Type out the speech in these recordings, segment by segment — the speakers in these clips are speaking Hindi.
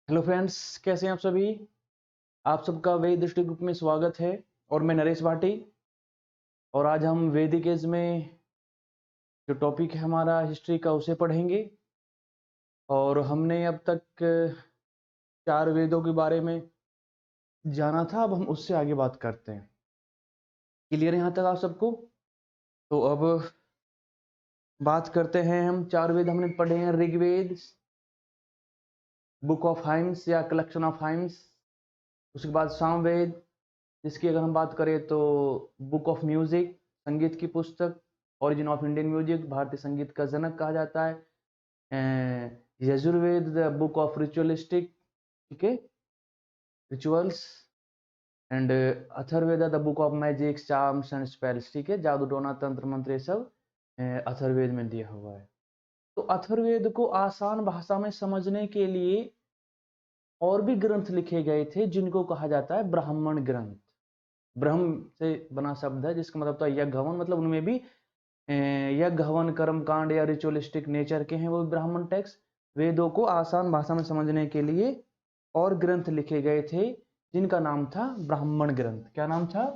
हेलो फ्रेंड्स, कैसे हैं आप सभी। आप सबका वेद दृष्टि ग्रुप में स्वागत है और मैं नरेश भाटी। और आज हम वैदिक एज में जो टॉपिक है हमारा हिस्ट्री का उसे पढ़ेंगे। और हमने अब तक 4 वेदों के बारे में जाना था, अब हम उससे आगे बात करते हैं। क्लियर है यहाँ तक आप सबको? तो अब बात करते हैं। हम 4 वेद हमने पढ़े हैं। ऋग्वेद, बुक ऑफ हाइम्स या कलेक्शन ऑफ हाइम्स। उसके बाद सामवेद, जिसकी अगर हम बात करें तो बुक ऑफ म्यूजिक, संगीत की पुस्तक, ओरिजिन ऑफ इंडियन म्यूजिक, भारतीय संगीत का जनक कहा जाता है। Yajurveda, the book of ritualistic, ठीक है, rituals. And Atharvaveda, the book of magic, charms and spells, ठीक है, जादू टोना तंत्र मंत्र, ये सब अथर्ववेद में दिया हुआ है। तो अथर्ववेद को आसान भाषा में समझने के लिए और भी ग्रंथ लिखे गए थे, जिनको कहा जाता है ब्राह्मण ग्रंथ। ब्रह्म से बना शब्द है, जिसका मतलब था यज्ञ हवन, मतलब उनमें भी यज्ञ हवन कर्म कांड या रिचुअलिस्टिक नेचर के हैं वो ब्राह्मण टेक्स्ट। वेदों को आसान भाषा में समझने के लिए और ग्रंथ लिखे गए थे, जिनका नाम था ब्राह्मण ग्रंथ। क्या नाम था?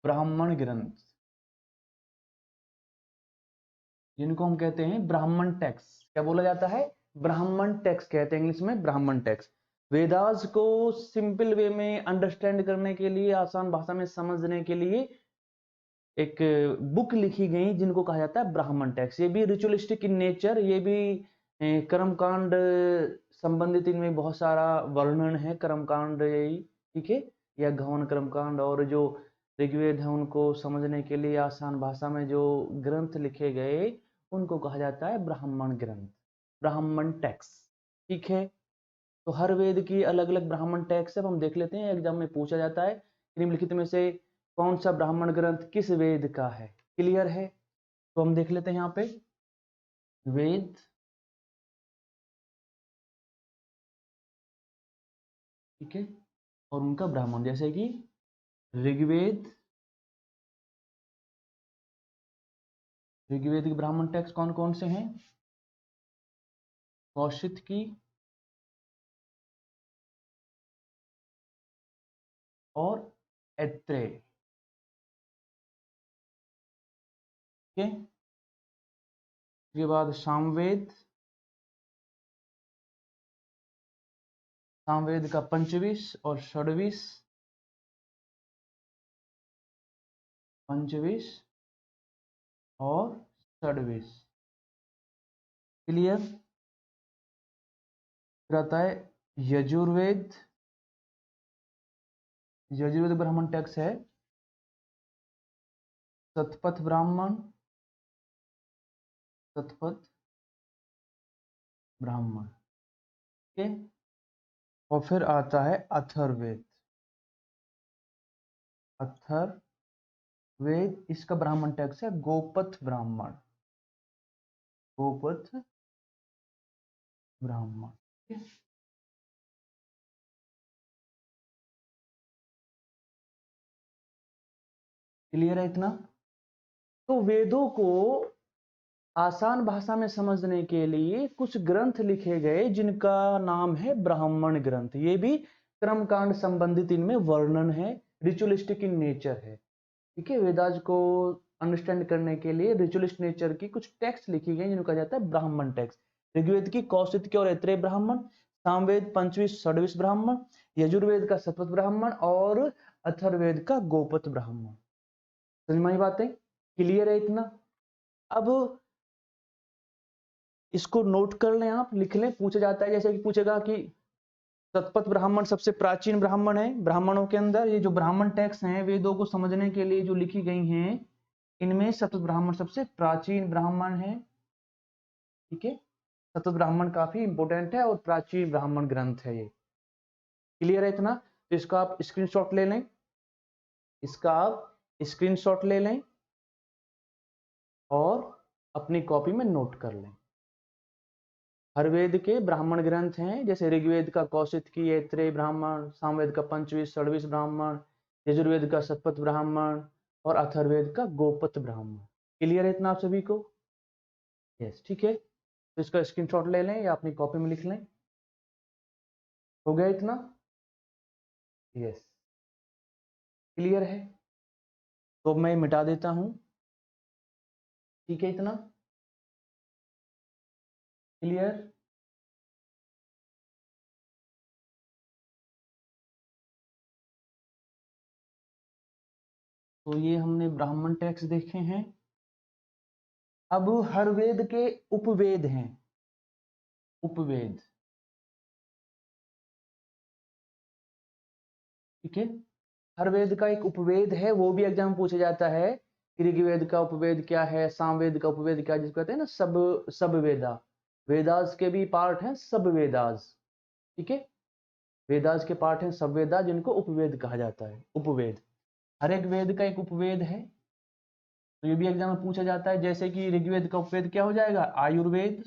ब्राह्मण ग्रंथ, जिनको हम कहते हैं ब्राह्मण टेक्स्ट। क्या बोला जाता है? ब्राह्मण टेक्स्ट कहते हैं इंग्लिश में, ब्राह्मण टेक्स्ट। वेदास को सिंपल वे में अंडरस्टैंड करने के लिए, आसान भाषा में समझने के लिए एक बुक लिखी गई, जिनको कहा जाता है ब्राह्मण टेक्स्ट। ये भी रिचुअलिस्टिक इन नेचर, ये भी कर्मकांड संबंधित, इनमें बहुत सारा वर्णन है कर्मकांड, यही, ठीक है, या गहन कर्मकांड। और जो ऋग्वेद है, उनको समझने के लिए आसान भाषा में जो ग्रंथ लिखे गए, उनको कहा जाता है ब्राह्मण ग्रंथ, ब्राह्मण टेक्स्ट, ठीक है। तो हर वेद की अलग अलग ब्राह्मण टेक्स्ट है, हम देख लेते हैं, एग्जाम में पूछा जाता है निम्नलिखित में से कौन सा ब्राह्मण ग्रंथ किस वेद का है। क्लियर है? तो हम देख लेते हैं यहाँ पे वेद, ठीक है, और उनका ब्राह्मण, जैसे कि ऋग्वेद। ऋग्वेद के ब्राह्मण टेक्स्ट कौन कौन से हैं? कौशिकी और ऐत्रेय, ठीक है। उसके बाद सामवेद, सामवेद का पंचविश और षड्विश, पंचविश और षड्विश। क्लियर? फिर आता है यजुर्वेद। यजुर्वेद ब्राह्मण टेक्स्ट है शतपथ ब्राह्मण, शतपथ ब्राह्मण, ठीक है। और फिर आता है अथर्ववेद। अथर्ववेद, इसका ब्राह्मण टेक्स्ट है गोपथ ब्राह्मण, गोपथ ब्राह्मण, ठीक है। क्लियर है इतना? तो वेदों को आसान भाषा में समझने के लिए कुछ ग्रंथ लिखे गए, जिनका नाम है ब्राह्मण ग्रंथ। ये भी कर्मकांड संबंधित इनमें वर्णन है, रिचुअलिस्टिक इन नेचर है, ठीक है। वेदास को अंडरस्टैंड करने के लिए रिचुअलिस्ट नेचर की कुछ टेक्स्ट लिखी गई, जिनको कहा जाता है ब्राह्मण टेक्स्ट। ऋग्वेद की कौशिकी और ऐत्रेय ब्राह्मण, सामवेद पंचविश षड्विश ब्राह्मण, यजुर्वेद का शतपथ ब्राह्मण और अथर्ववेद का गोपथ ब्राह्मण। समझ में आई बातें? क्लियर है इतना? अब इसको नोट कर लें, आप लिख लें। पूछा जाता है, जैसे कि पूछेगा कि शतपथ ब्राह्मण सबसे प्राचीन ब्राह्मण है। ब्राह्मणों के अंदर ये जो ब्राह्मण टेक्स्ट हैं, वेदों को समझने के लिए जो लिखी गई हैं, इनमें शतपथ ब्राह्मण सबसे प्राचीन ब्राह्मण है, ठीक है। शतपथ ब्राह्मण काफी इंपोर्टेंट है और प्राचीन ब्राह्मण ग्रंथ है ये। क्लियर है इतना? तो इसका आप स्क्रीनशॉट ले लें, इसका आप स्क्रीनशॉट ले लें और अपनी कॉपी में नोट कर लें। हर वेद के ब्राह्मण ग्रंथ हैं, जैसे ऋग्वेद का कौशिकी ऐत्रेय ब्राह्मण, सामवेद का पंचविश षड्विश ब्राह्मण, यजुर्वेद का शतपथ ब्राह्मण और अथर्ववेद का गोपथ ब्राह्मण। क्लियर है इतना आप सभी को? यस, ठीक है। तो इसका स्क्रीनशॉट ले लें या अपनी कॉपी में लिख लें। हो गया इतना? यस, क्लियर है? तो मैं मिटा देता हूं। ठीक है, इतना क्लियर? तो ये हमने ब्राह्मण टेक्स्ट देखे हैं। अब हर वेद के उपवेद हैं, उपवेद। ठीक है, हर वेद का एक उपवेद है, वो भी एग्जाम में पूछा जाता है। ऋग्वेद का उपवेद क्या है, सामवेद का उपवेद क्या है, जिसको कहते हैं ना सब वेदा। वेदास के भी पार्ट हैं सब वेदास। ठीक है, वेदास के पार्ट हैं सब वेदा, जिनको उपवेद कहा जाता है, उपवेद। हर एक वेद का एक उपवेद है, तो ये भी एग्जाम में पूछा जाता है। जैसे कि ऋग्वेद का उपवेद क्या हो जाएगा? आयुर्वेद,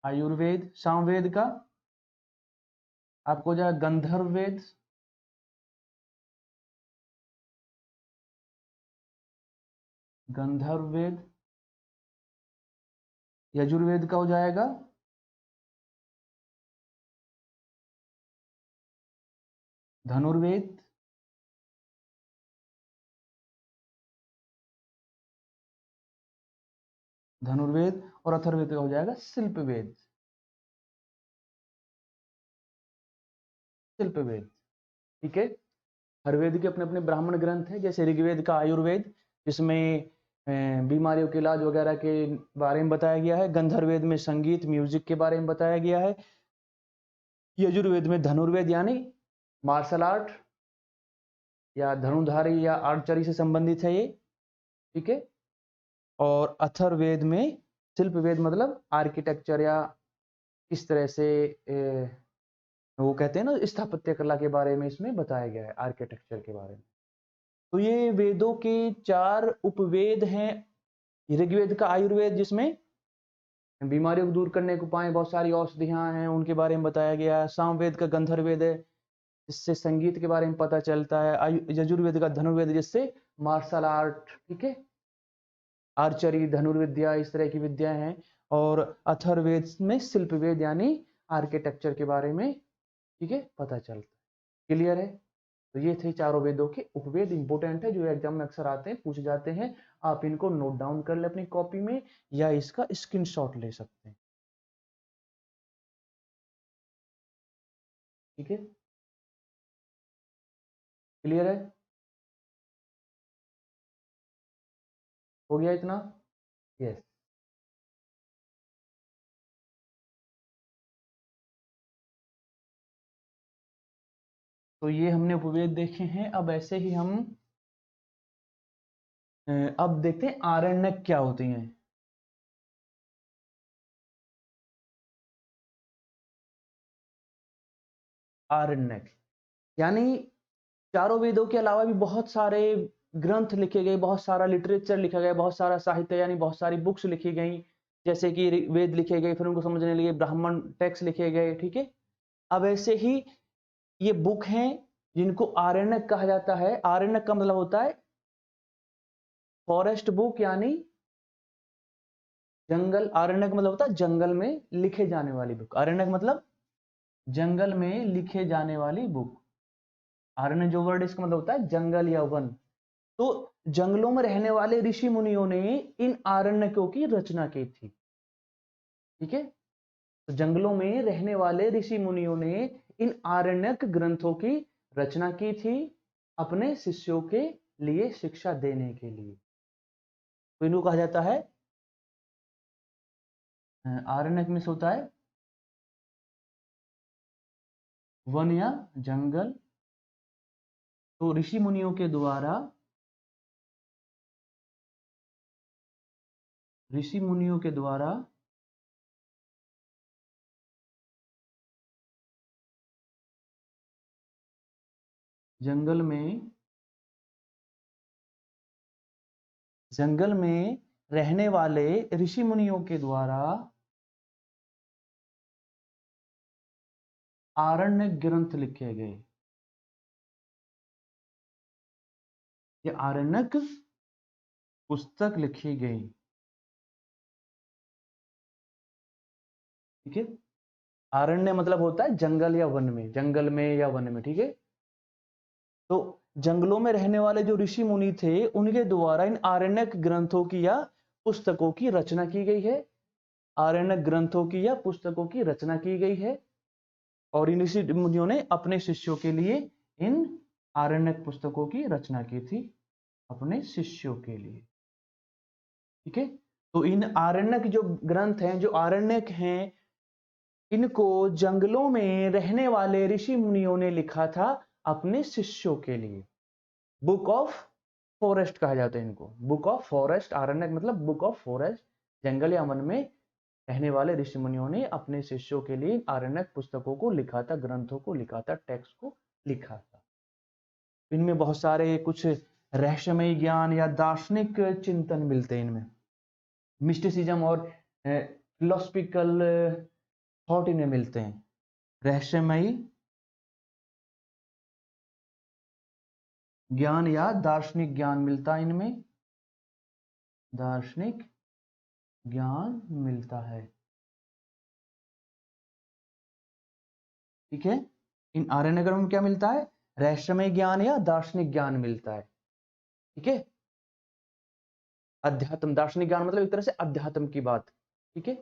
आयुर्वेद। सामवेद का आपको हो जाएगा गंधर्व वेद, गंधर्व वेद। यजुर्वेद का हो जाएगा धनुर्वेद। धनुर्वेद। और अथर्ववेद का हो जाएगा शिल्पवेद, शिल्पवेद। ठीक है, हर वेद के अपने अपने ब्राह्मण ग्रंथ हैं। जैसे ऋग्वेद का आयुर्वेद, जिसमें बीमारियों के इलाज वगैरह के बारे में बताया गया है। गंधर्ववेद में संगीत म्यूजिक के बारे में बताया गया है। यजुर्वेद में धनुर्वेद यानी मार्शल आर्ट या धनुधारी या आर्चरी से संबंधित है ये। ठीक है, और अथर्ववेद में शिल्पवेद मतलब आर्किटेक्चर या किस तरह से वो कहते हैं ना स्थापत्य कला के बारे में इसमें बताया गया है, आर्किटेक्चर के बारे में। तो ये वेदों के 4 उपवेद हैं। ऋग्वेद का आयुर्वेद, जिसमें बीमारियों को दूर करने के उपाय, बहुत सारी औषधियां हैं, उनके बारे में बताया गया है। सामवेद का गंधर्ववेद है, जिससे संगीत के बारे में पता चलता है। यजुर्वेद का धनुर्वेद, जिससे मार्शल आर्ट, ठीक है, आर्चरी, धनुर्विद्या, इस तरह की विद्या हैं। और अथर्ववेद में शिल्पवेद यानी आर्किटेक्चर के बारे में, ठीक है, पता चलता है। क्लियर है? तो ये थे चारों वेदों के उपवेद। इंपोर्टेंट है, जो एग्जाम में अक्सर आते हैं, पूछे जाते हैं। आप इनको नोट डाउन कर ले अपनी कॉपी में, या इसका स्क्रीनशॉट ले सकते हैं। ठीक है, क्लियर है? हो गया इतना? यस। तो ये हमने उपवेद देखे हैं। अब ऐसे ही हम अब देखते हैं आरण्यक क्या होती हैं। आरण्यक यानी चारों वेदों के अलावा भी बहुत सारे ग्रंथ लिखे गए, बहुत सारा लिटरेचर लिखा गया, बहुत सारा साहित्य यानी बहुत सारी बुक्स लिखी गई। जैसे कि वेद लिखे गए, फिर उनको समझने लिए ब्राह्मण टेक्स्ट लिखे गए। ठीक है, अब ऐसे ही ये बुक हैं जिनको आरण्यक कहा जाता है। आरण्यक का मतलब होता है फॉरेस्ट बुक, यानी जंगल। आरण्यक मतलब होता है जंगल में लिखे जाने वाली बुक। आरण्यक मतलब जंगल में लिखे जाने वाली बुक। आरण्य जो वर्ड इसका मतलब होता है जंगल या वन। तो जंगलों में रहने वाले ऋषि मुनियों ने इन आरण्यकों की रचना की थी। ठीक है, तो जंगलों में रहने वाले ऋषि मुनियों ने इन आरण्यक ग्रंथों की रचना की थी, अपने शिष्यों के लिए शिक्षा देने के लिए। तो इनको कहा जाता है आरण्यक में से होता है वन या जंगल। तो ऋषि मुनियों के द्वारा, ऋषि मुनियों के द्वारा जंगल में, जंगल में रहने वाले ऋषि मुनियों के द्वारा आरण्य ग्रंथ लिखे गए। ये आरण्यक पुस्तक लिखी गई। ठीक है। आरण्य मतलब होता है जंगल या वन में, जंगल में या वन में, ठीक है। तो जंगलों में रहने वाले जो ऋषि मुनि थे उनके द्वारा इन आरण्यक ग्रंथों की या पुस्तकों की रचना की गई है। आरण्यक ग्रंथों की या पुस्तकों की रचना की गई है और इन ऋषि मुनियों ने अपने शिष्यों के लिए इन आरण्यक पुस्तकों की रचना की थी, अपने शिष्यों के लिए। ठीक है। तो इन आरण्यक जो ग्रंथ हैं, जो आरण्यक हैं, इनको जंगलों में रहने वाले ऋषि मुनियों ने लिखा था अपने शिष्यों के लिए। बुक ऑफ फॉरेस्ट कहा जाता है इनको, बुक ऑफ फॉरेस्ट। आरण्यक मतलब बुक ऑफ फॉरेस्ट, जंगल या वन में रहने वाले ऋषि मुनियों ने अपने शिष्यों के लिए आरण्यक पुस्तकों को लिखा था, ग्रंथों को लिखा था, टेक्स्ट को लिखा था। इनमें बहुत सारे कुछ रहस्यमय ज्ञान या दार्शनिक चिंतन मिलते हैं इनमें, मिस्टिसिज्म और फिलोसफिकल थॉट इनमें मिलते हैं। रहस्यमय ज्ञान या दार्शनिक ज्ञान मिलता है इनमें, दार्शनिक ज्ञान मिलता है। ठीक है। इन आर्यनगर में क्या मिलता है? रहस्यमय ज्ञान या दार्शनिक ज्ञान मिलता है। ठीक है। अध्यात्म, दार्शनिक ज्ञान मतलब एक तरह से अध्यात्म की बात। ठीक है।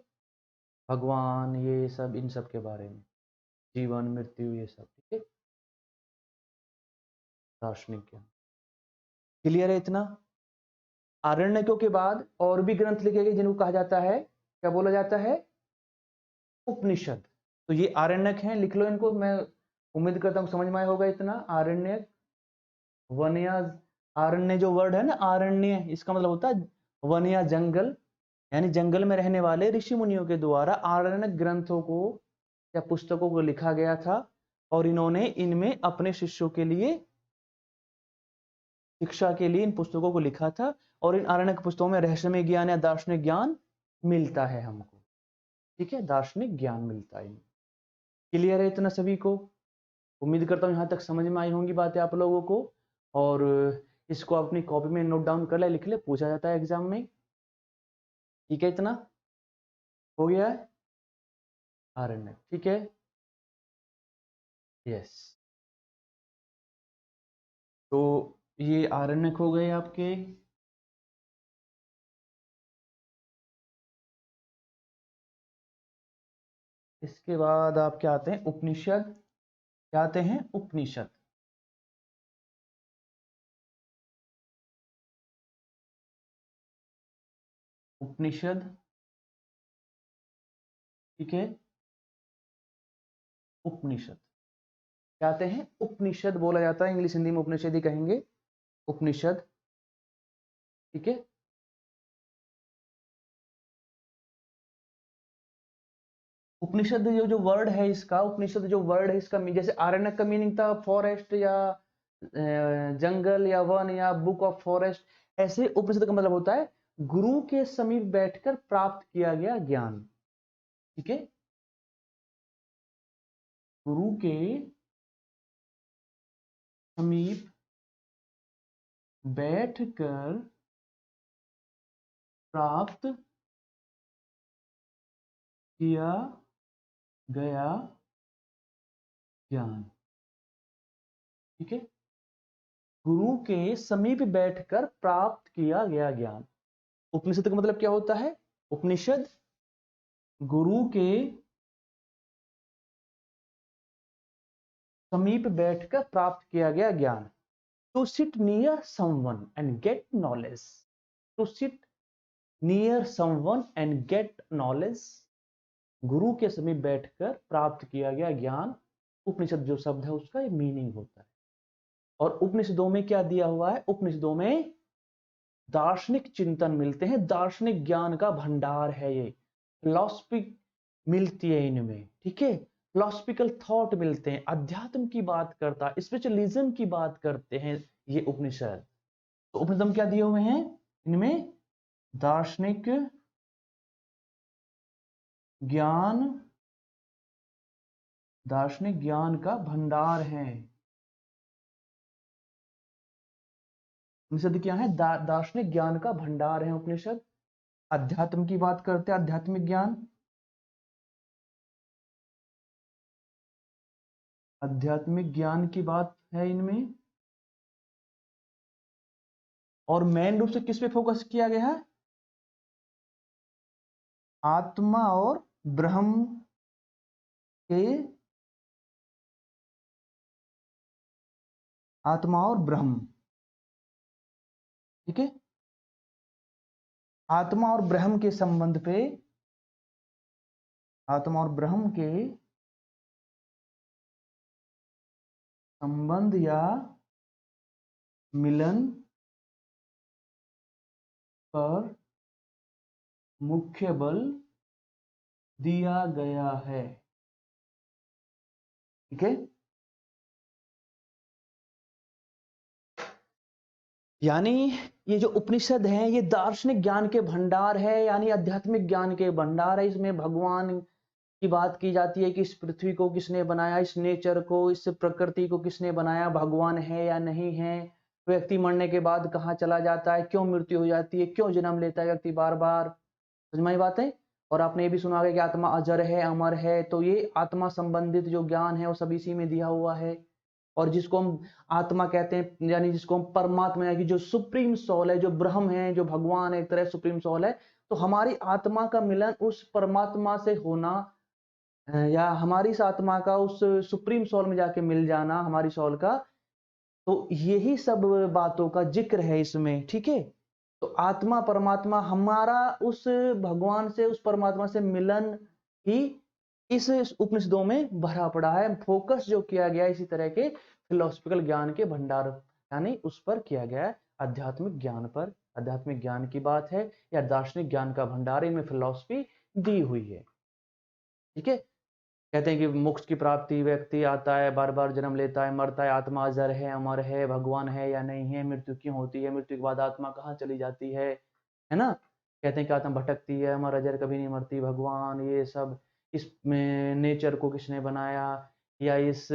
भगवान, ये सब, इन सब के बारे में, जीवन मृत्यु, ये सब। ठीक है। दार्शनिक ज्ञान क्लियर है इतना? आरण्यकों के बाद और भी ग्रंथ लिखे गए जिनको कहा जाता है, क्या बोला जाता है? उपनिषद। तो ये आरण्यक हैं, लिख लो इनको। मैं उम्मीद करता हूँ समझ में आया होगा इतना। आरण्यक, वन या, आरण्य जो वर्ड है ना, आरण्य, इसका मतलब होता है वन या जंगल, यानी जंगल में रहने वाले ऋषि मुनियों के द्वारा आरण्यक ग्रंथों को या पुस्तकों को लिखा गया था और इन्होंने इनमें अपने शिष्यों के लिए, शिक्षा के लिए इन पुस्तकों को लिखा था। और इन आरण्यक पुस्तकों में रहस्यमय ज्ञान या दार्शनिक ज्ञान मिलता है हमको। ठीक है, दार्शनिक ज्ञान मिलता है। क्लियर है इतना सभी को? उम्मीद करता हूँ यहाँ तक समझ में आई होंगी बातें आप लोगों को। और इसको अपनी कॉपी में नोट डाउन कर ले, लिख ले, पूछा जाता है एग्जाम में। ठीक है, इतना हो गया है आरण्यक। ठीक है, यस। तो ये आरण्यक हो गए आपके। इसके बाद आप क्या आते हैं? उपनिषद। क्या आते हैं? उपनिषद। उपनिषद। ठीक है। उपनिषद क्या आते हैं? उपनिषद बोला जाता है, इंग्लिश हिंदी में उपनिषद ही कहेंगे, उपनिषद। ठीक है। उपनिषद जो जो वर्ड है इसका, उपनिषद जो वर्ड है इसका, जैसे आरण्यक का मीनिंग था फॉरेस्ट या जंगल या वन या बुक ऑफ फॉरेस्ट, ऐसे उपनिषद का मतलब होता है गुरु के समीप बैठकर प्राप्त किया गया ज्ञान। ठीक है। गुरु के समीप बैठकर प्राप्त किया गया ज्ञान। ठीक है। गुरु के समीप बैठकर प्राप्त किया गया ज्ञान। उपनिषद का मतलब क्या होता है? उपनिषद गुरु के समीप बैठकर प्राप्त किया गया ज्ञान। To sit near someone and get knowledge. To sit near someone and get knowledge. गुरु के समीप बैठकर प्राप्त किया गया ज्ञान, उपनिषद जो शब्द है उसका मीनिंग होता है। और उपनिषदों में क्या दिया हुआ है? उपनिषदों में दार्शनिक चिंतन मिलते हैं, दार्शनिक ज्ञान का भंडार है ये। फिलॉसफी मिलती है इनमें। ठीक है। फिलोसफिकल थॉट मिलते हैं, अध्यात्म की बात करता है, स्पिरिचुअलिज्म की बात करते हैं ये उपनिषद। तो उपनिषद में क्या दिए हुए हैं? इनमें दार्शनिक ज्ञान, दार्शनिक ज्ञान का भंडार है। उपनिषद क्या है? दार्शनिक ज्ञान का भंडार है उपनिषद। अध्यात्म की बात करते हैं, आध्यात्मिक ज्ञान। आध्यात्मिक ज्ञान की बात है इनमें, और मेन रूप से किस पे फोकस किया गया है? आत्मा और ब्रह्म के, आत्मा और ब्रह्म, ठीक है, आत्मा और ब्रह्म के संबंध पे, आत्मा और ब्रह्म के संबंध या मिलन पर मुख्य बल दिया गया है, ठीक है। यानी ये जो उपनिषद हैं ये दार्शनिक ज्ञान के भंडार है, यानी आध्यात्मिक ज्ञान के भंडार है। इसमें भगवान की बात की जाती है कि इस पृथ्वी को किसने बनाया, इस नेचर को, इस प्रकृति को किसने बनाया, भगवान है या नहीं है, व्यक्ति मरने के बाद कहाँ चला जाता है, क्यों मृत्यु हो जाती है, क्यों जन्म लेता है व्यक्ति बार बार, समझ में आई बात है। और आपने ये भी सुना होगा कि आत्मा अजर है, अमर है, तो ये आत्मा संबंधित जो ज्ञान है वो सब इसी में दिया हुआ है। और जिसको हम आत्मा कहते हैं, यानी जिसको हम परमात्मा, यानी जो सुप्रीम सोल है, जो ब्रह्म है, जो भगवान है, एक तरह सुप्रीम सोल है, तो हमारी आत्मा का मिलन उस परमात्मा से होना, या हमारी इस आत्मा का उस सुप्रीम सोल में जाके मिल जाना, हमारी सोल का, तो यही सब बातों का जिक्र है इसमें, ठीक है। तो आत्मा परमात्मा, हमारा उस भगवान से, उस परमात्मा से मिलन ही इस उपनिषदों में भरा पड़ा है। फोकस जो किया गया है इसी तरह के फिलोसफिकल ज्ञान के भंडार, यानी उस पर किया गया है, आध्यात्मिक ज्ञान पर। आध्यात्मिक ज्ञान की बात है या दार्शनिक ज्ञान का भंडार, इनमें फिलोसफी दी हुई है, ठीक है। कहते हैं कि मोक्ष की प्राप्ति, व्यक्ति आता है, बार बार जन्म लेता है, मरता है, आत्मा अजर है, अमर है, भगवान है या नहीं है, मृत्यु क्यों होती है, मृत्यु के बाद आत्मा कहाँ चली जाती है ना। कहते हैं कि आत्मा भटकती है, अमर अजर कभी नहीं मरती, भगवान, ये सब, इस नेचर को किसने बनाया, या इस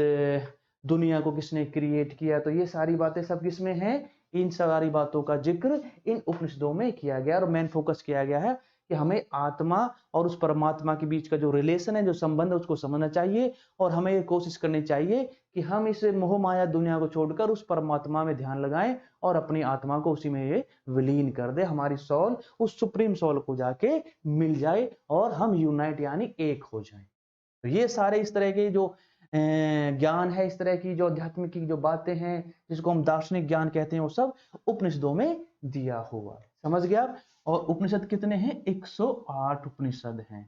दुनिया को किसने क्रिएट किया, तो ये सारी बातें सब किसमें है, इन सारी बातों का जिक्र इन उपनिषदों में किया गया। और मेन फोकस किया गया है कि हमें आत्मा और उस परमात्मा के बीच का जो रिलेशन है, जो संबंध है, उसको समझना चाहिए। और हमें ये कोशिश करनी चाहिए कि हम इस मोह माया दुनिया को छोड़कर उस परमात्मा में ध्यान लगाएं और अपनी आत्मा को उसी में ये विलीन कर दे, हमारी सोल उस सुप्रीम सोल को जाके मिल जाए और हम यूनाइट यानी एक हो जाएं। तो ये सारे इस तरह के जो ज्ञान है, इस तरह की जो आध्यात्मिक की जो बातें हैं, जिसको हम दार्शनिक ज्ञान कहते हैं, वो सब उपनिषदों में दिया हुआ है। समझ गया आप? और उपनिषद कितने हैं? 108 उपनिषद हैं,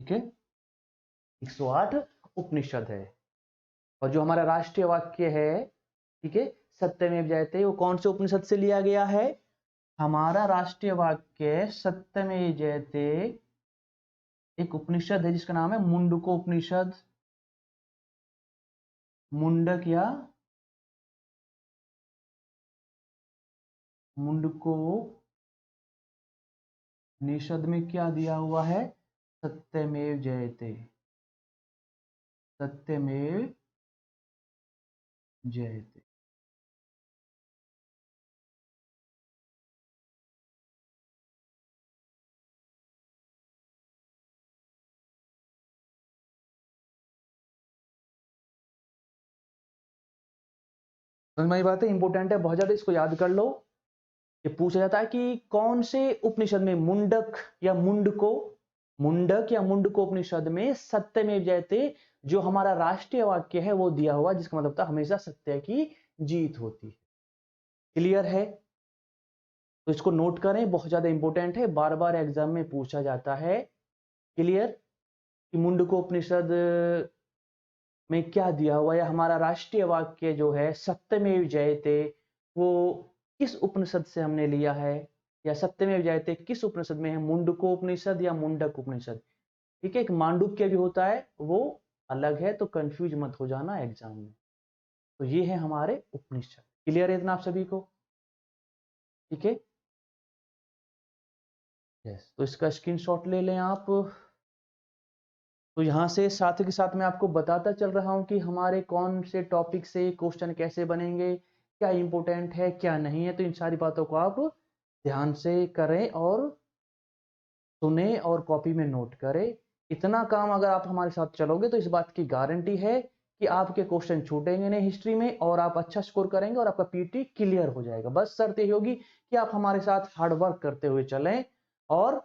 ठीक है, 108 उपनिषद है। और जो हमारा राष्ट्रीय वाक्य है, ठीक है, सत्यमेव जयते, वो कौन से उपनिषद से लिया गया है? हमारा राष्ट्रीय वाक्य सत्यमेव जयते एक उपनिषद है जिसका नाम है मुंडको उपनिषद। मुंडक या मुंडको निषद में क्या दिया हुआ है? सत्यमेव जयते, सत्यमेव जयते। समझ में आई बात है? इंपॉर्टेंट है बहुत ज्यादा, इसको याद कर लो। ये पूछा जाता है कि कौन से उपनिषद में मुंडक या मुंडको, मुंडक या मुंडको उपनिषद में सत्यमेव जयते जो हमारा राष्ट्रीय वाक्य है वो दिया हुआ, जिसका मतलब था हमेशा सत्य की जीत होती है। क्लियर है? तो इसको नोट करें, बहुत ज्यादा इंपॉर्टेंट है, बार बार एग्जाम में पूछा जाता है। क्लियर? कि मुंडको उपनिषद में क्या दिया हुआ, या हमारा राष्ट्रीय वाक्य जो है सत्यमेव जयते वो किस उपनिषद से हमने लिया है, या सत्यमेव जयते किस उपनिषद में है, मुंडको उपनिषद या मुंडक उपनिषद। ठीक है, एक मांडुक्य भी होता है, वो अलग है, तो कंफ्यूज मत हो जाना एग्जाम में। तो ये है हमारे उपनिषद। क्लियर है इतना आप सभी को? ठीक है, यस। तो इसका स्क्रीनशॉट ले लें आप। तो यहाँ से साथ के साथ मैं आपको बताता चल रहा हूँ कि हमारे कौन से टॉपिक से क्वेश्चन कैसे बनेंगे, क्या इंपॉर्टेंट है क्या नहीं है। तो इन सारी बातों को आप ध्यान से करें और सुने और कॉपी में नोट करें। इतना काम अगर आप हमारे साथ चलोगे तो इस बात की गारंटी है कि आपके क्वेश्चन छूटेंगे नहीं हिस्ट्री में और आप अच्छा स्कोर करेंगे और आपका पीटी क्लियर हो जाएगा। बस शर्त यही होगी कि आप हमारे साथ हार्ड वर्क करते हुए चलें और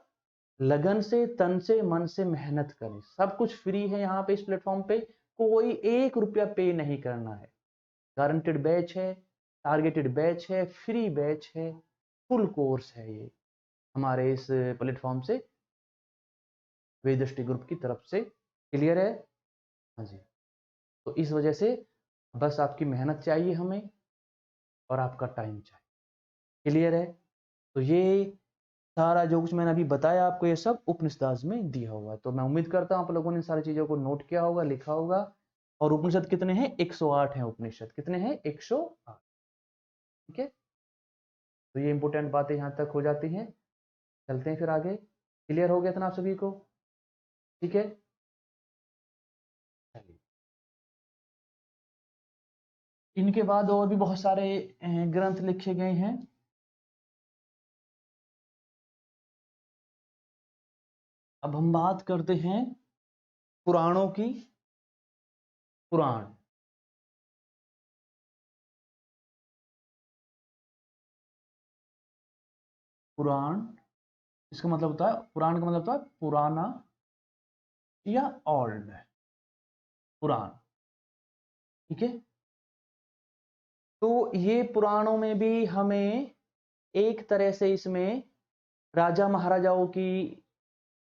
लगन से, तन से, मन से मेहनत करें। सब कुछ फ्री है यहाँ पे, इस प्लेटफॉर्म पे कोई 1 रुपया पे नहीं करना है। गारंटेड बैच है, टारगेटेड बैच है, फ्री बैच है, फुल कोर्स है ये हमारे इस प्लेटफॉर्म से, वेद दृष्टि ग्रुप की तरफ से। क्लियर है? हाँ जी। तो इस वजह से बस आपकी मेहनत चाहिए हमें और आपका टाइम चाहिए। क्लियर है? तो ये सारा जो कुछ मैंने अभी बताया आपको, ये सब उपनिषद में दिया हुआ है। तो मैं उम्मीद करता हूँ आप लोगों ने सारी चीजों को नोट किया होगा, लिखा होगा। और उपनिषद कितने हैं? 108 हैं उपनिषद। कितने हैं? 108। ठीक है, तो ये इंपॉर्टेंट बातें यहाँ तक हो जाती हैं। चलते हैं फिर आगे। क्लियर हो गया था ना आप सभी को? ठीक है, चलिए। इनके बाद और भी बहुत सारे ग्रंथ लिखे गए हैं। अब हम बात करते हैं पुराणों की। पुराण, पुराण इसका मतलब होता है, पुराण का मतलब होता है पुराना या ओल्ड। पुराण, ठीक है। तो ये पुराणों में भी हमें एक तरह से इसमें राजा महाराजाओं की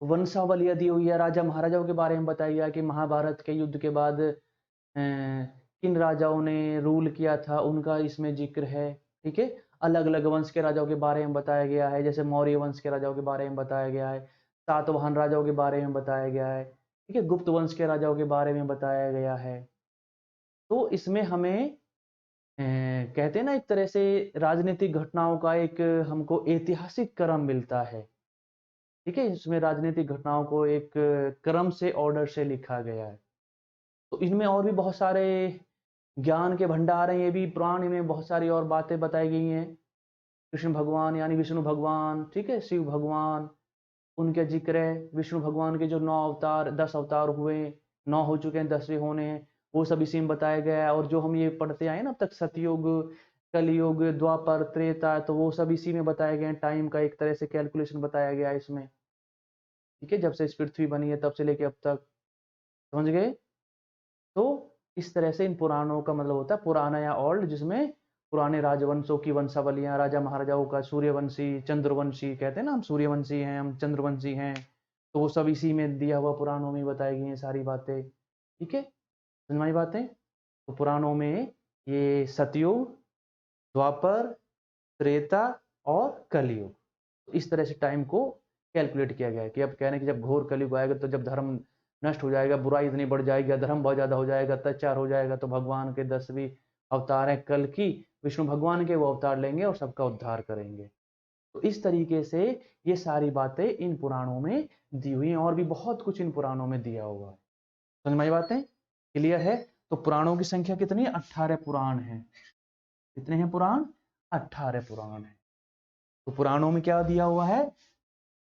वंशावलियां दी हुई है। राजा महाराजाओं के बारे में बताया गया कि महाभारत के युद्ध के बाद किन राजाओं ने रूल किया था, उनका इसमें जिक्र है। ठीक है, अलग अलग वंश के राजाओं के बारे में बताया गया है। जैसे मौर्य वंश के राजाओं के बारे में बताया गया है, सातवाहन राजाओं के बारे में बताया गया है। ठीक है, गुप्त वंश के राजाओं के बारे में बताया गया है। तो इसमें हमें कहते हैं ना, एक तरह से राजनीतिक घटनाओं का एक हमको ऐतिहासिक क्रम मिलता है। ठीक है, इसमें राजनीतिक घटनाओं को एक क्रम से, ऑर्डर से लिखा गया है। तो इनमें और भी बहुत सारे ज्ञान के भंडार हैं। ये भी पुराण में बहुत सारी और बातें बताई गई हैं। कृष्ण भगवान यानी विष्णु भगवान, ठीक है, शिव भगवान, उनके जिक्र है। विष्णु भगवान के जो 9 अवतार, 10 अवतार हुए, 9 हो चुके हैं, 10वें होने हैं, वो सब इसी में बताया गया है। और जो हम ये पढ़ते आए ना अब तक, सतयुग, कलयुग, द्वापर, त्रेता, तो वो सब इसी में बताए गए हैं। टाइम का एक तरह से कैलकुलेशन बताया गया है इसमें। ठीक है, जब से इस पृथ्वी बनी है तब से लेके अब तक, समझ गए? तो इस तरह से इन पुराणों का मतलब होता है पुराना या ओल्ड, जिसमें पुराने राजवंशों की वंशावलियां, राजा महाराजाओं का, सूर्यवंशी, चंद्रवंशी, कहते हैं ना हम सूर्यवंशी हैं, हम चंद्रवंशी हैं, तो वो सब इसी में दिया हुआ पुराणों में बताई गई हैं सारी बातें। ठीक है, समझ बातें? तो पुराणों में ये सतयुग, द्वापर, त्रेता और कलयुग, तो इस तरह से टाइम को कैलकुलेट किया गया है। कि अब कह रहे हैं कि जब घोर कलयुग आएगा, तो जब धर्म नष्ट हो जाएगा, बुराई इतनी बढ़ जाएगी, अधर्म बहुत ज्यादा हो जाएगा, अत्याचार हो जाएगा, तो भगवान के 10वीं अवतार है कल की, विष्णु भगवान के, वो अवतार लेंगे और सबका उद्धार करेंगे। तो इस तरीके से ये सारी बातें इन पुराणों में दी हुई हैं। और भी बहुत कुछ इन पुराणों में दिया हुआ है। समझ में आई बातें? क्लियर है? तो पुराणों की संख्या कितनी है? 18 पुराण है। कितने हैं पुराण? 18 पुराण है। तो पुराणों में क्या दिया हुआ है?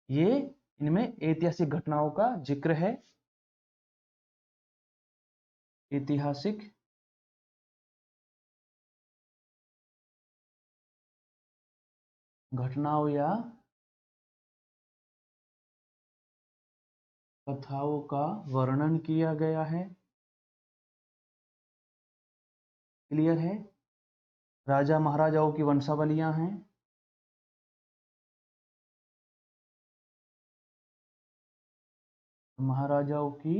ये इनमें ऐतिहासिक घटनाओं का जिक्र है। ऐतिहासिक घटनाओं या कथाओं का वर्णन किया गया है। क्लियर है? राजा महाराजाओं की वंशावलियां हैं। महाराजाओं की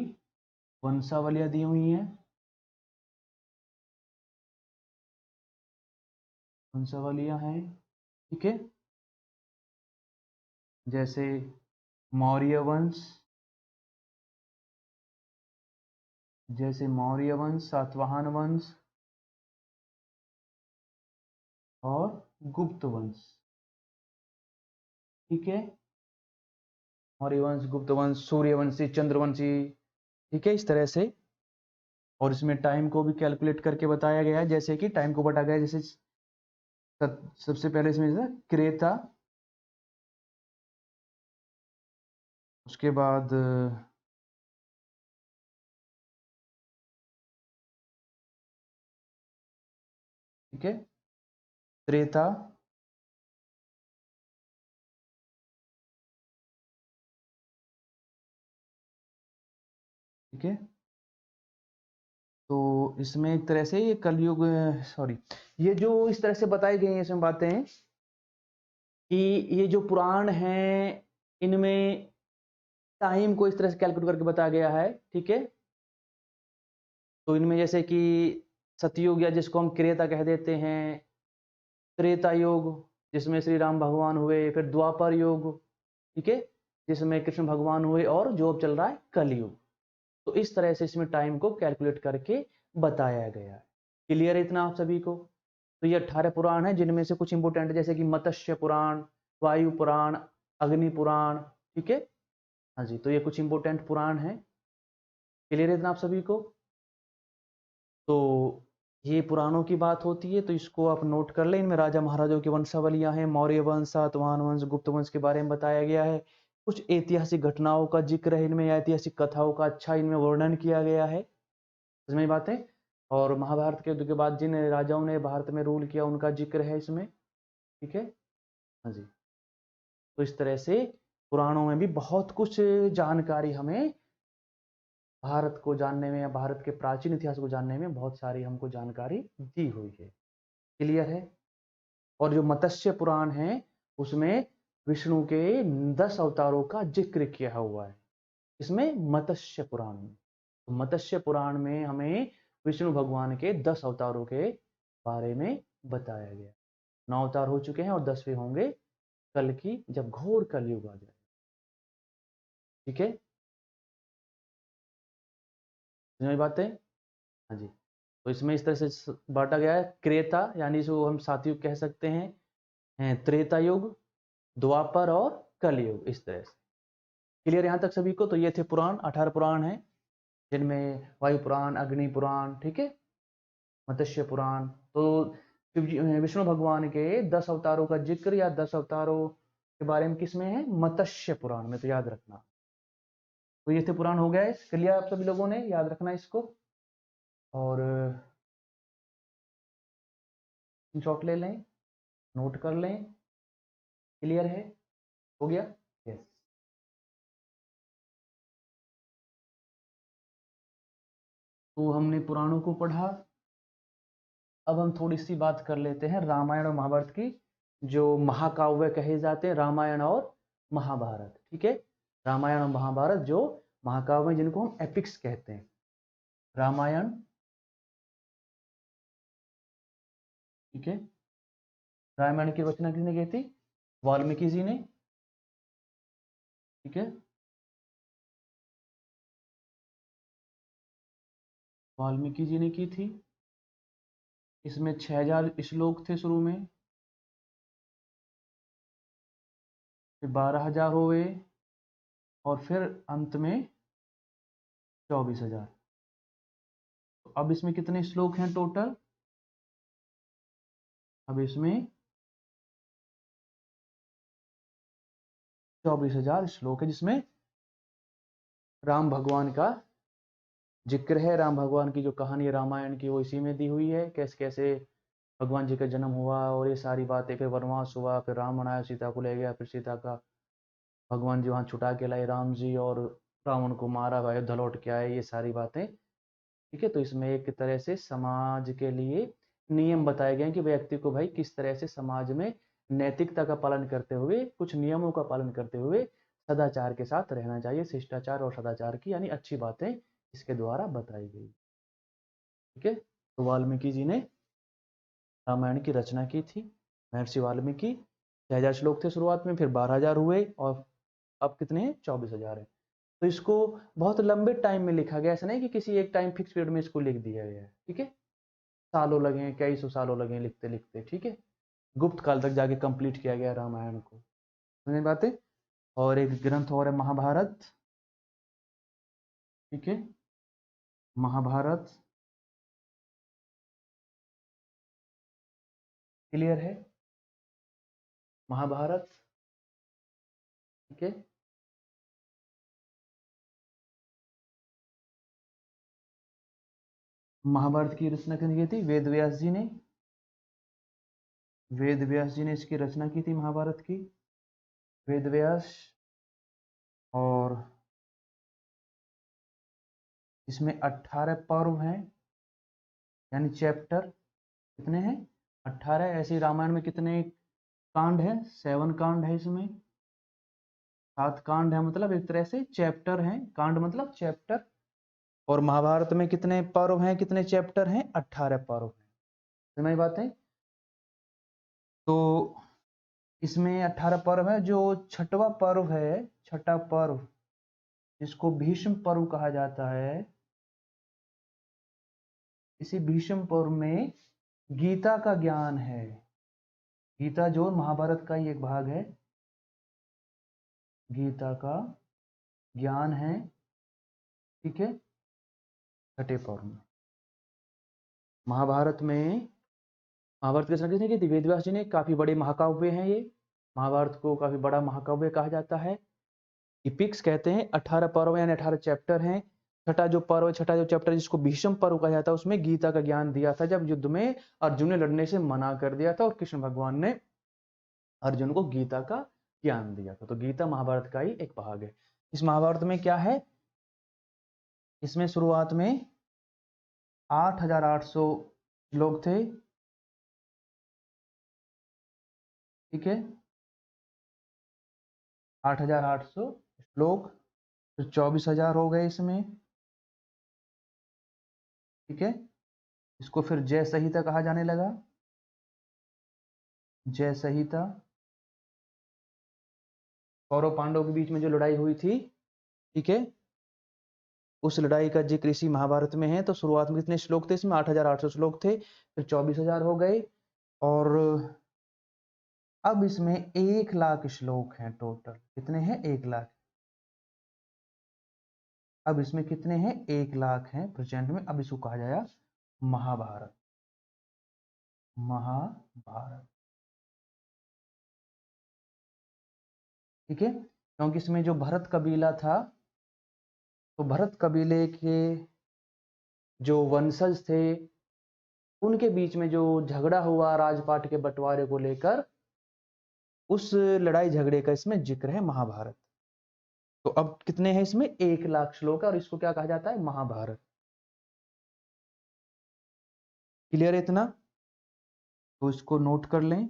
वंशावलियां दी हुई हैं। वंशावलियां हैं, ठीक है। जैसे मौर्य वंश, जैसे मौर्य वंश, सातवाहन वंश और गुप्त वंश। ठीक है, मौर्य वंश, गुप्त वंश, सूर्यवंशी, चंद्रवंशी। ठीक है, इस तरह से। और इसमें टाइम को भी कैलकुलेट करके बताया गया है। जैसे कि टाइम को बटा गया, जैसे सबसे पहले इसमें क्रेता, उसके बाद ठीक है, त्रेता, ठीक है। तो इसमें एक तरह से ये कलयुग, सॉरी, ये जो इस तरह से बताई गई हैं इसमें बातें कि ये जो पुराण हैं इनमें टाइम को इस तरह से कैलकुलेट करके बताया गया है, ठीक है। तो इनमें जैसे कि सतयुग या जिसको हम क्रेता कह देते हैं, त्रेता युग जिसमें श्री राम भगवान हुए, फिर द्वापर युग, ठीक है, जिसमें कृष्ण भगवान हुए, और जो अब चल रहा है कलयुग। तो इस तरह से इसमें टाइम को कैलकुलेट करके बताया गया है। क्लियर है इतना आप सभी को? तो ये 18 पुराण है जिनमें से कुछ इंपोर्टेंट जैसे कि मत्स्य पुराण, वायु पुराण, अग्नि पुराण, ठीक है। हाँ जी, तो ये कुछ इंपोर्टेंट पुराण है। क्लियर है इतना आप सभी को? तो ये पुराणों की बात होती है, तो इसको आप नोट कर लें। इनमें राजा महाराजाओं की वंशावलियां हैं, मौर्य वंश, सातवाहन वंश, गुप्त वंश के बारे में बताया गया है। कुछ ऐतिहासिक घटनाओं का जिक्र है इनमें, ऐतिहासिक कथाओं का अच्छा इनमें वर्णन किया गया है। इसमें बातें, और महाभारत के युद्ध के बाद जिन राजाओं ने भारत में रूल किया उनका जिक्र है इसमें, ठीक है। हाँ जी, तो इस तरह से पुराणों में भी बहुत कुछ जानकारी हमें भारत को जानने में या भारत के प्राचीन इतिहास को जानने में बहुत सारी हमको जानकारी दी हुई है। क्लियर है? और जो मत्स्य पुराण है उसमें विष्णु के 10 अवतारों का जिक्र किया हुआ है, इसमें मत्स्य पुराण में। तो मत्स्य पुराण में हमें विष्णु भगवान के 10 अवतारों के बारे में बताया गया। 9 अवतार हो चुके हैं और 10वें होंगे कल की, जब घोर कलयुग आ जाए, ठीक है। समझ बातें? हाँ जी, तो इसमें इस तरह से बांटा गया है। क्रेता यानी जो हम सातयुग कह सकते हैं, त्रेता युग, द्वापर और कलयुग, इस तरह से। क्लियर यहाँ तक सभी को? तो ये थे पुराण, 18 पुराण हैं जिनमें वायु पुराण, अग्नि पुराण, ठीक है, मत्स्य पुराण। तो विष्णु भगवान के 10 अवतारों का जिक्र या 10 अवतारों के बारे में किसमें है? मत्स्य पुराण में, तो याद रखना। तो ये थे पुराण, हो गए क्लियर आप सभी लोगों ने? याद रखना इसको, और शॉट ले लें, नोट कर लें। क्लियर है? हो गया? यस। तो हमने पुराणों को पढ़ा, अब हम थोड़ी सी बात कर लेते हैं रामायण और महाभारत की, जो महाकाव्य कहे जाते हैं, रामायण और महाभारत, ठीक है। रामायण और महाभारत जो महाकाव्य, जिनको हम एपिक्स कहते हैं। रामायण, ठीक है, रामायण की रचना किसने की थी? वाल्मीकि जी ने, ठीक है, वाल्मीकि जी ने की थी। इसमें 6000 श्लोक थे शुरू में, फिर 12000 हो गए, और फिर अंत में 24000। तो अब इसमें कितने श्लोक हैं टोटल? अब इसमें 24000 श्लोक है, जिसमें राम भगवान का जिक्र है। राम भगवान की जो कहानी है रामायण की, वो इसी में दी हुई है, कैसे कैसे भगवान जी का जन्म हुआ और ये सारी बातें। फिर वनवास हुआ, फिर रावण आया, सीता को ले गया, फिर सीता का भगवान जी वहाँ छुटा के लाए राम जी, और रावण को मारा, अयोध्या लौट के आए, ये सारी बातें, ठीक है। तो इसमें एक तरह से समाज के लिए नियम बताए गए हैं कि व्यक्ति को भाई किस तरह से समाज में नैतिकता का पालन करते हुए, कुछ नियमों का पालन करते हुए सदाचार के साथ रहना चाहिए। शिष्टाचार और सदाचार की यानी अच्छी बातें इसके द्वारा बताई गई, ठीक है। तो वाल्मीकि जी ने रामायण की रचना की थी, महर्षि वाल्मीकि। 6000 श्लोक थे शुरुआत में, फिर 12000 हुए, और अब कितने हैं? 24000 है। तो इसको बहुत लंबे टाइम में लिखा गया, ऐसा नहीं कि किसी एक टाइम फिक्स पीरियड में इसको लिख दिया गया है, ठीक है। सालों लगे, कई सौ सालों लगे लिखते लिखते, ठीक है। गुप्त काल तक जाके कंप्लीट किया गया रामायण को, समझ बातें। और एक ग्रंथ और है महाभारत, ठीक है, महाभारत। क्लियर है? महाभारत, ठीक है। महाभारत की रचना किसने की थी? वेद व्यास जी ने, वेद व्यास जी ने इसकी रचना की थी महाभारत की, वेद व्यास। और इसमें 18 पर्व हैं, यानी चैप्टर कितने हैं? 18। ऐसे रामायण में कितने कांड है? 7 कांड है इसमें। 7 कांड है, मतलब एक तरह से चैप्टर हैं। कांड मतलब चैप्टर। और महाभारत में कितने पर्व हैं, कितने चैप्टर हैं? 18 पर्व हैं। समझ बातें? तो इसमें 18 पर्व है। जो छठवां पर्व है, छठा पर्व, जिसको भीष्म पर्व कहा जाता है, इसी भीष्म पर्व में गीता का ज्ञान है। गीता जो महाभारत का ही एक भाग है, गीता का ज्ञान है। ठीक है, छठे पर्व में। महाभारत में, महाभारत की रचना किसने की थी? वेद व्यास जी ने। काफी बड़े महाकाव्य हैं ये। महाभारत को काफी बड़ा महाकाव्य कहा जाता है। इपिक्स कहते हैं। 18 पर्व यानी 18 चैप्टर हैं। छठा जो पर्व, छठा जो चैप्टर जिसको भीष्म पर्व कहा जाता है, उसमें गीता का ज्ञान दिया था, जब युद्ध में अर्जुन ने लड़ने से मना कर दिया था और कृष्ण भगवान ने अर्जुन को गीता का ज्ञान दिया था। तो गीता महाभारत का ही एक भाग है। इस महाभारत में क्या है? इसमें शुरुआत में 8,800 श्लोक थे। ठीक है, 8,800 श्लोक, तो 24,000 हो गए इसमें। ठीक है, इसको फिर जय संहिता कहा जाने लगा। जय संहिता, कौरव पांडव के बीच में जो लड़ाई हुई थी, ठीक है, उस लड़ाई का जिक्र इसी महाभारत में है। तो शुरुआत में कितने श्लोक थे इसमें? 8,800 श्लोक थे, फिर 24,000 हो गए। और अब इसमें 1,00,000 श्लोक हैं टोटल। कितने हैं? 1,00,000। अब इसमें कितने हैं? 1,00,000 हैं प्रेजेंट में। अब इसको कहा जाएगा महाभारत। महाभारत, ठीक है, क्योंकि इसमें जो भरत कबीला था, तो भरत कबीले के जो वंशज थे, उनके बीच में जो झगड़ा हुआ राजपाट के बंटवारे को लेकर, उस लड़ाई झगड़े का इसमें जिक्र है महाभारत। तो अब कितने हैं इसमें? 1,00,000 श्लोक है, और इसको क्या कहा जाता है? महाभारत। क्लियर है इतना? तो इसको नोट कर लें।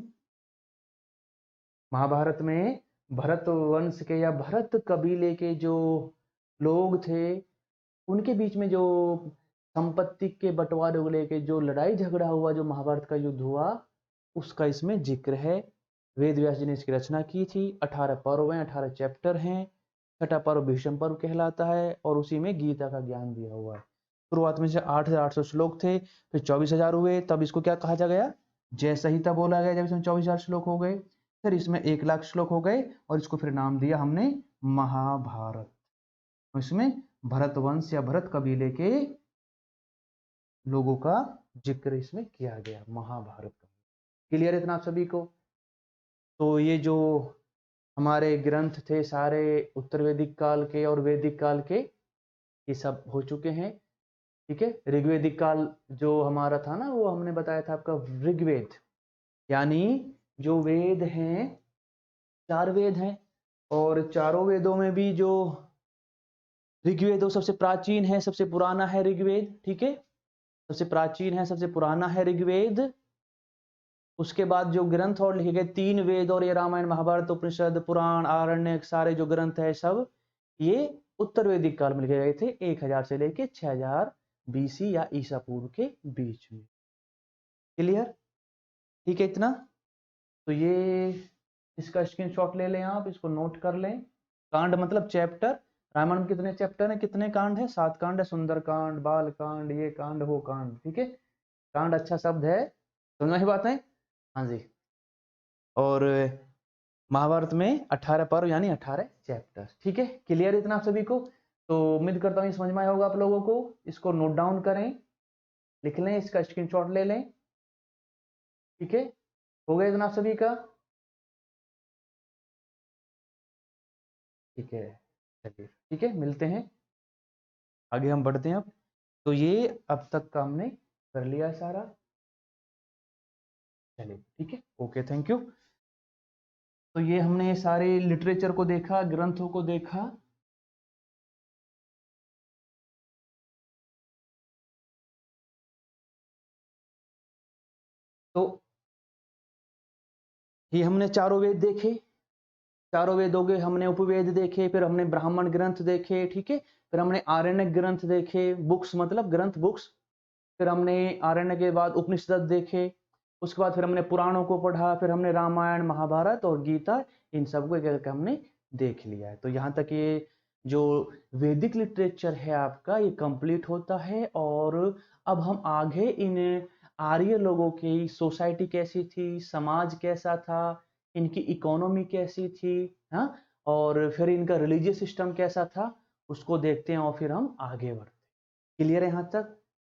महाभारत में भरत वंश के या भरत कबीले के जो लोग थे, उनके बीच में जो संपत्ति के बंटवारे को लेके जो लड़ाई झगड़ा हुआ, जो महाभारत का युद्ध हुआ, उसका इसमें जिक्र है। वेद व्यास जी ने इसकी रचना की थी। 18 पर्व हैं, 18 चैप्टर हैं। छठा पर्व भीष्म पर्व कहलाता है, और उसी में गीता का ज्ञान दिया हुआ है। शुरुआत में से 8,800 श्लोक थे, फिर 24,000 हुए, तब इसको क्या कहा जा गया? जय संहिता बोला गया, जब इसमें 24,000 श्लोक हो गए। फिर इसमें 1,00,000 श्लोक हो गए, और इसको फिर नाम दिया हमने महाभारत। तो इसमें भरत वंश या भरत कबीले के लोगों का जिक्र इसमें किया गया, महाभारत का। क्लियर इतना आप सभी को? तो ये जो हमारे ग्रंथ थे सारे उत्तर वैदिक काल के और वैदिक काल के, ये सब हो चुके हैं। ठीक है, ऋग्वेदिक काल जो हमारा था ना, वो हमने बताया था आपका ऋग्वेद, यानी जो वेद हैं, 4 वेद हैं, और चारों वेदों में भी जो ऋग्वेद वो सबसे प्राचीन है, सबसे पुराना है ऋग्वेद। ठीक है, सबसे प्राचीन है, सबसे पुराना है ऋग्वेद। उसके बाद जो ग्रंथ और लिखे गए 3 वेद, और ये रामायण महाभारत उपनिषद पुराण आरण्यक सारे जो ग्रंथ है सब, ये उत्तर वैदिक काल में लिखे गए थे, 1000 से लेके 6000 BC या ईसा पूर्व के बीच में। क्लियर? ठीक है इतना? तो ये इसका स्क्रीनशॉट ले लें आप, इसको नोट कर लें। कांड मतलब चैप्टर। रामायण में कितने चैप्टर हैं, कितने कांड है? 7 कांड है। सुंदर कांड, बाल कांड, ये कांड, वो कांड। ठीक है, कांड अच्छा शब्द है, समझ में बात है? हाँ जी। और महाभारत में 18 पर्व यानी 18 चैप्टर। ठीक है, क्लियर इतना आप सभी को? तो उम्मीद करता हूँ समझ में आया होगा आप लोगों को। इसको नोट डाउन करें, लिख लें, इसका स्क्रीनशॉट ले लें। ठीक है, हो गया इतना आप सभी का? ठीक है, चलिए ठीक है, मिलते हैं, आगे हम बढ़ते हैं अब। तो ये अब तक का हमने कर लिया सारा। चलिए ठीक है, ओके, थैंक यू। तो ये हमने सारे लिटरेचर को देखा, ग्रंथों को देखा। तो ये हमने चारों वेद देखे, चारों वेदों के हमने उपवेद देखे, फिर हमने ब्राह्मण ग्रंथ देखे, ठीक है, फिर हमने आरण्यक ग्रंथ देखे, बुक्स मतलब ग्रंथ, बुक्स। फिर हमने आरण्य के बाद उपनिषद देखे, उसके बाद फिर हमने पुराणों को पढ़ा, फिर हमने रामायण, महाभारत और गीता, इन सबको एक करके हमने देख लिया है। तो यहाँ तक ये जो वैदिक लिटरेचर है आपका, ये कंप्लीट होता है। और अब हम आगे इन आर्य लोगों की सोसाइटी कैसी थी, समाज कैसा था, इनकी इकोनॉमी कैसी थी, हाँ, और फिर इनका रिलीजियस सिस्टम कैसा था, उसको देखते हैं और फिर हम आगे बढ़ते हैं। क्लियर है यहाँ तक?